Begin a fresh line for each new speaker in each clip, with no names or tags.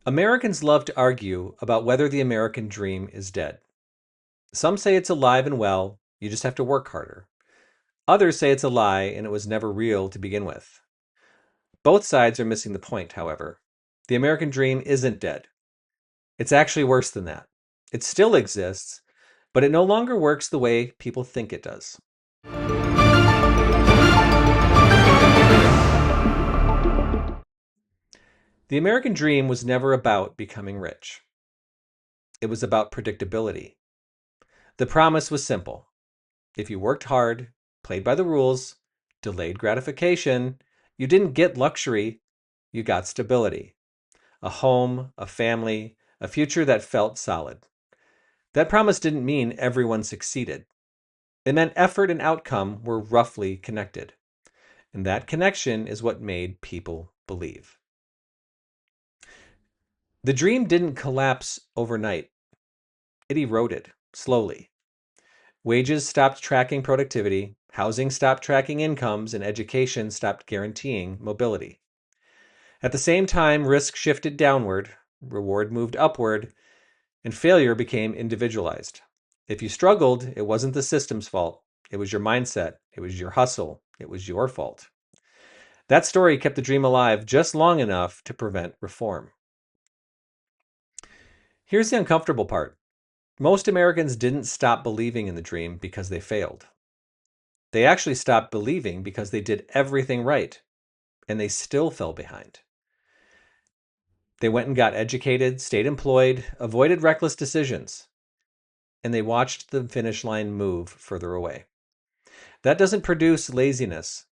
Americans love to argue about whether the American dream is dead. Some say it's alive and well, you just have to work harder. Others say it's a lie and it was never real to begin with. Both sides are missing the point, however. The American dream isn't dead. It's actually worse than that. It still exists, but it no longer works the way people think it does. The American dream was never about becoming rich. It was about predictability. The promise was simple. If you worked hard, played by the rules, delayed gratification, you didn't get luxury, you got stability. A home, a family, a future that felt solid. That promise didn't mean everyone succeeded. It meant effort and outcome were roughly connected. And that connection is what made people believe. The dream didn't collapse overnight. It eroded slowly. Wages stopped tracking productivity, housing stopped tracking incomes, and education stopped guaranteeing mobility. At the same time, risk shifted downward, reward moved upward, and failure became individualized. If you struggled, it wasn't the system's fault. It was your mindset. It was your hustle. It was your fault. That story kept the dream alive just long enough to prevent reform. Here's the uncomfortable part. Most Americans didn't stop believing in the dream because they failed. They actually stopped believing because they did everything right, and they still fell behind. They went and got educated, stayed employed, avoided reckless decisions, and they watched the finish line move further away. That doesn't produce laziness.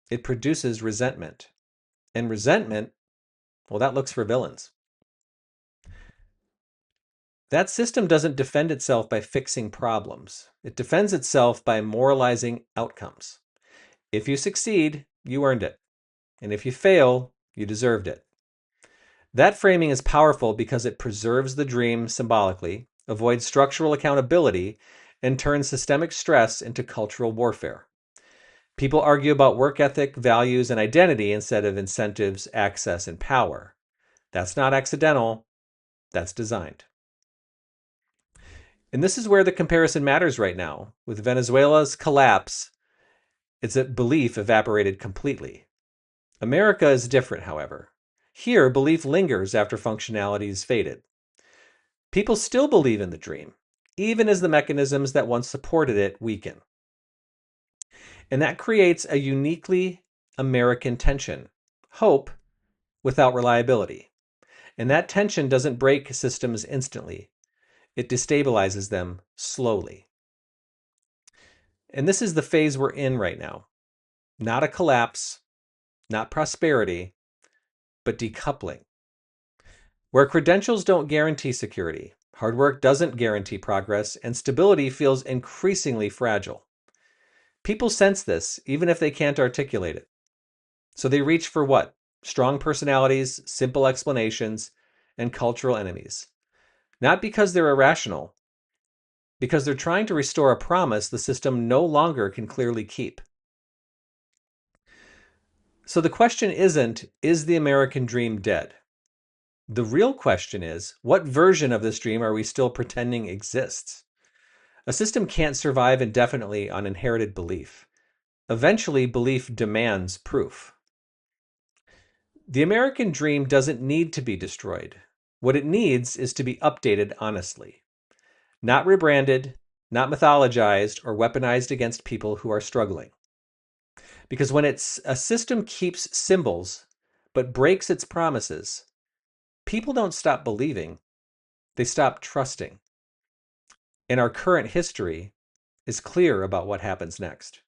It produces resentment. And resentment, well, that looks for villains. That system doesn't defend itself by fixing problems. It defends itself by moralizing outcomes. If you succeed, you earned it. And if you fail, you deserved it. That framing is powerful because it preserves the dream symbolically, avoids structural accountability, and turns systemic stress into cultural warfare. People argue about work ethic, values, and identity instead of incentives, access, and power. That's not accidental. That's designed. And this is where the comparison matters right now. With Venezuela's collapse, its belief evaporated completely. America is different, however. Here, belief lingers after functionality is faded. People still believe in the dream, even as the mechanisms that once supported it weaken. And that creates a uniquely American tension: hope without reliability. And that tension doesn't break systems instantly. It destabilizes them slowly. And this is the phase we're in right now. Not a collapse, not prosperity, but decoupling. Where credentials don't guarantee security, hard work doesn't guarantee progress, and stability feels increasingly fragile. People sense this, even if they can't articulate it. So they reach for what? Strong personalities, simple explanations, and cultural enemies. Not because they're irrational, because they're trying to restore a promise the system no longer can clearly keep. So the question isn't, is the American dream dead? The real question is, what version of this dream are we still pretending exists? A system can't survive indefinitely on inherited belief. Eventually, belief demands proof. The American dream doesn't need to be destroyed. What it needs is to be updated honestly. Not rebranded, not mythologized or weaponized against people who are struggling. Because when a system keeps symbols but breaks its promises, people don't stop believing, they stop trusting. And our current history is clear about what happens next.